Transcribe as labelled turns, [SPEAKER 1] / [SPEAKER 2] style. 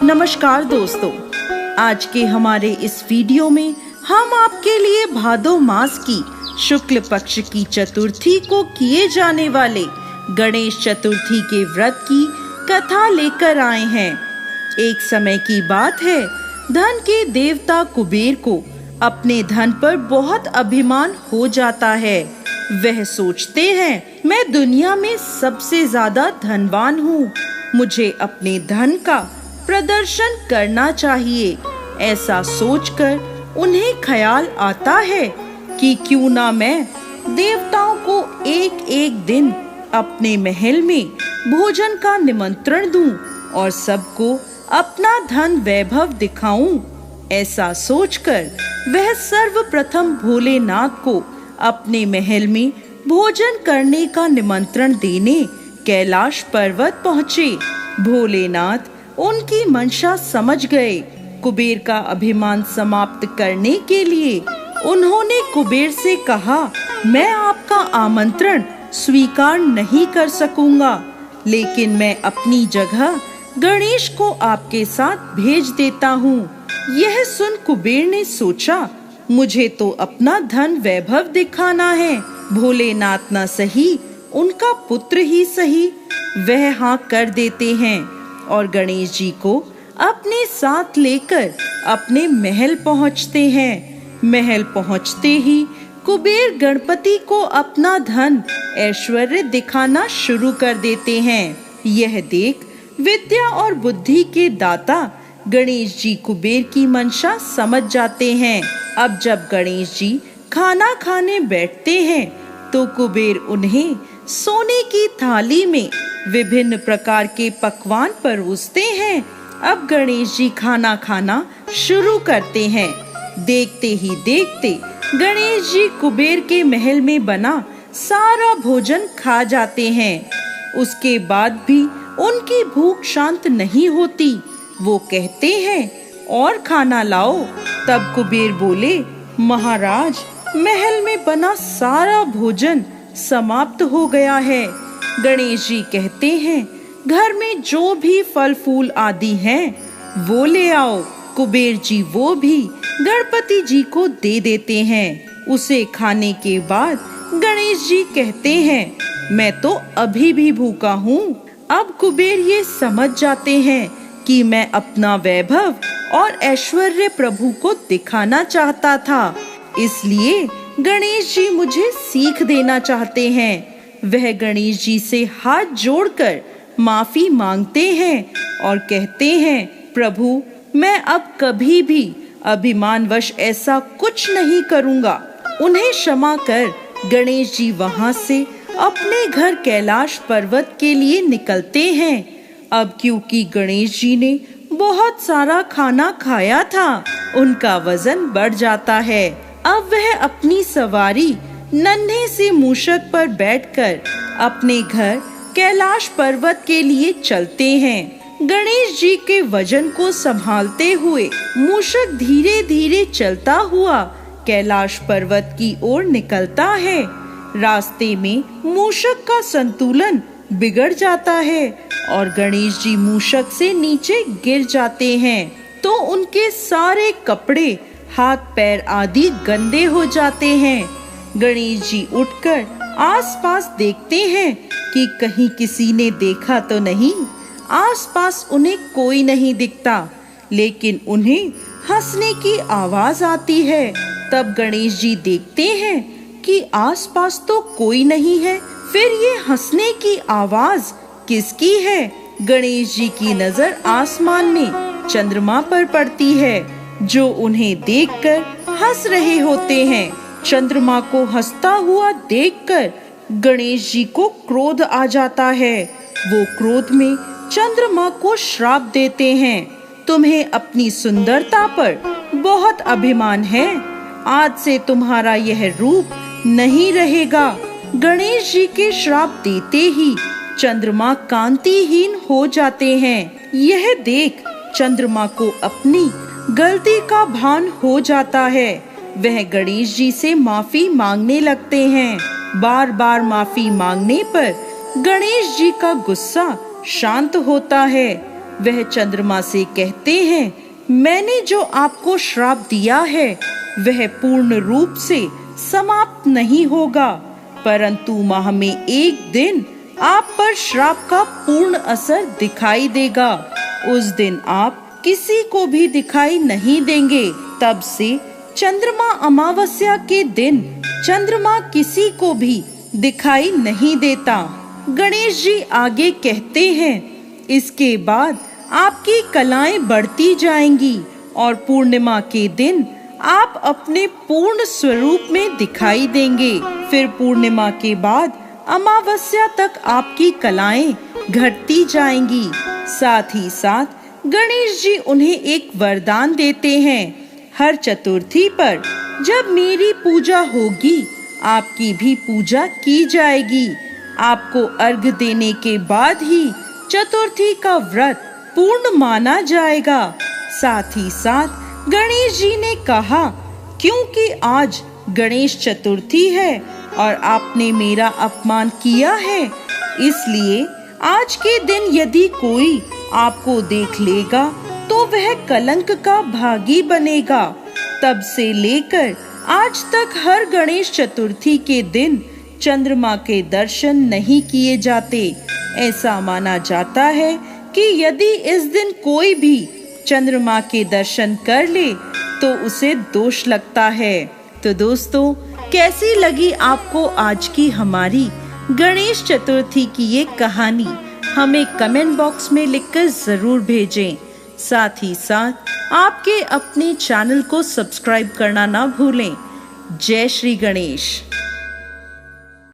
[SPEAKER 1] नमस्कार दोस्तों, आज के हमारे इस वीडियो में हम आपके लिए भादो मास की शुक्ल पक्ष की चतुर्थी को किए जाने वाले गणेश चतुर्थी के व्रत की कथा लेकर आए हैं। एक समय की बात है, धन के देवता कुबेर को अपने धन पर बहुत अभिमान हो जाता है। वह सोचते हैं, मैं दुनिया में सबसे ज्यादा धनवान हूँ, मुझे अपने धन का प्रदर्शन करना चाहिए। ऐसा सोचकर उन्हें ख्याल आता है कि क्यों ना मैं देवताओं को एक एक दिन अपने महल में भोजन का निमंत्रण दूं और सबको अपना धन वैभव दिखाऊं। ऐसा सोचकर वह सर्वप्रथम भोलेनाथ को अपने महल में भोजन करने का निमंत्रण देने कैलाश पर्वत पहुँचे। भोलेनाथ उनकी मंशा समझ गए। कुबेर का अभिमान समाप्त करने के लिए उन्होंने कुबेर से कहा, मैं आपका आमंत्रण स्वीकार नहीं कर सकूंगा, लेकिन मैं अपनी जगह गणेश को आपके साथ भेज देता हूँ। यह सुन कुबेर ने सोचा, मुझे तो अपना धन वैभव दिखाना है। भोलेनाथ न सही, उनका पुत्र ही सही, वह हाँ कर देते हैं और गणेश जी को अपने साथ लेकर अपने महल पहुंचते हैं। महल पहुंचते ही कुबेर गणपति को अपना धन ऐश्वर्य दिखाना शुरू कर देते हैं। यह देख विद्या और बुद्धि के दाता गणेश जी कुबेर की मंशा समझ जाते हैं। अब जब गणेश जी खाना खाने बैठते हैं तो कुबेर उन्हें सोने की थाली में विभिन्न प्रकार के पकवान परोसते हैं। अब गणेश जी खाना खाना शुरू करते हैं। देखते ही देखते गणेश जी कुबेर के महल में बना सारा भोजन खा जाते हैं। उसके बाद भी उनकी भूख शांत नहीं होती। वो कहते हैं, और खाना लाओ। तब कुबेर बोले, महाराज, महल में बना सारा भोजन समाप्त हो गया है। गणेश जी कहते हैं, घर में जो भी फल फूल आदि हैं वो ले आओ। कुबेर जी वो भी गणपति जी को दे देते हैं। उसे खाने के बाद गणेश जी कहते हैं, मैं तो अभी भी भूखा हूँ। अब कुबेर ये समझ जाते हैं कि मैं अपना वैभव और ऐश्वर्य प्रभु को दिखाना चाहता था, इसलिए गणेश जी मुझे सीख देना चाहते हैं। वह गणेश जी से हाथ जोड़कर माफी मांगते हैं और कहते हैं, प्रभु, मैं अब कभी भी अभिमानवश ऐसा कुछ नहीं करूँगा, उन्हें क्षमा कर। गणेश जी वहाँ से अपने घर कैलाश पर्वत के लिए निकलते हैं। अब क्योंकि गणेश जी ने बहुत सारा खाना खाया था, उनका वजन बढ़ जाता है। अब वह अपनी सवारी नन्हे से मूषक पर बैठकर अपने घर कैलाश पर्वत के लिए चलते हैं। गणेश जी के वजन को संभालते हुए मूषक धीरे धीरे चलता हुआ कैलाश पर्वत की ओर निकलता है। रास्ते में मूषक का संतुलन बिगड़ जाता है और गणेश जी मूषक से नीचे गिर जाते हैं तो उनके सारे कपड़े, हाथ पैर आदि गंदे हो जाते हैं। गणेश जी उठकर आसपास देखते हैं कि कहीं किसी ने देखा तो नहीं। आसपास उन्हें कोई नहीं दिखता, लेकिन उन्हें हंसने की आवाज आती है। तब गणेश जी देखते हैं कि आसपास तो कोई नहीं है, फिर ये हंसने की आवाज किसकी है? गणेश जी की नजर आसमान में चंद्रमा पर पड़ती है, जो उन्हें देखकर हंस रहे होते हैं। चंद्रमा को हंसता हुआ देखकर गणेश जी को क्रोध आ जाता है। वो क्रोध में चंद्रमा को श्राप देते हैं, तुम्हें अपनी सुंदरता पर बहुत अभिमान है, आज से तुम्हारा यह रूप नहीं रहेगा। गणेश जी के श्राप देते ही चंद्रमा कांतिहीन हो जाते हैं। यह देख चंद्रमा को अपनी गलती का भान हो जाता है। वह गणेश जी से माफी मांगने लगते हैं। बार बार माफी मांगने पर गणेश जी का गुस्सा शांत होता है। वह चंद्रमा से कहते हैं, मैंने जो आपको श्राप दिया है वह पूर्ण रूप से समाप्त नहीं होगा, परंतु माह में एक दिन आप पर श्राप का पूर्ण असर दिखाई देगा। उस दिन आप किसी को भी दिखाई नहीं देंगे। तब से चंद्रमा अमावस्या के दिन चंद्रमा किसी को भी दिखाई नहीं देता। गणेश जी आगे कहते हैं, इसके बाद आपकी कलाएं बढ़ती जाएंगी और पूर्णिमा के दिन आप अपने पूर्ण स्वरूप में दिखाई देंगे। फिर पूर्णिमा के बाद अमावस्या तक आपकी कलाएं घटती जाएंगी। साथ ही साथ गणेश जी उन्हें एक वरदान देते हैं, हर चतुर्थी पर जब मेरी पूजा होगी आपकी भी पूजा की जाएगी। आपको अर्घ देने के बाद ही चतुर्थी का व्रत पूर्ण माना जाएगा। साथ ही साथ गणेश जी ने कहा, क्योंकि आज गणेश चतुर्थी है और आपने मेरा अपमान किया है, इसलिए आज के दिन यदि कोई आपको देख लेगा तो वह कलंक का भागी बनेगा। तब से लेकर आज तक हर गणेश चतुर्थी के दिन चंद्रमा के दर्शन नहीं किए जाते। ऐसा माना जाता है कि यदि इस दिन कोई भी चंद्रमा के दर्शन कर ले तो उसे दोष लगता है। तो दोस्तों, कैसी लगी आपको आज की हमारी गणेश चतुर्थी की ये कहानी? हमें कमेंट बॉक्स में लिखकर जरूर भेजें। साथ ही साथ आपके अपने चैनल को सब्सक्राइब करना ना भूलें। जय श्री गणेश।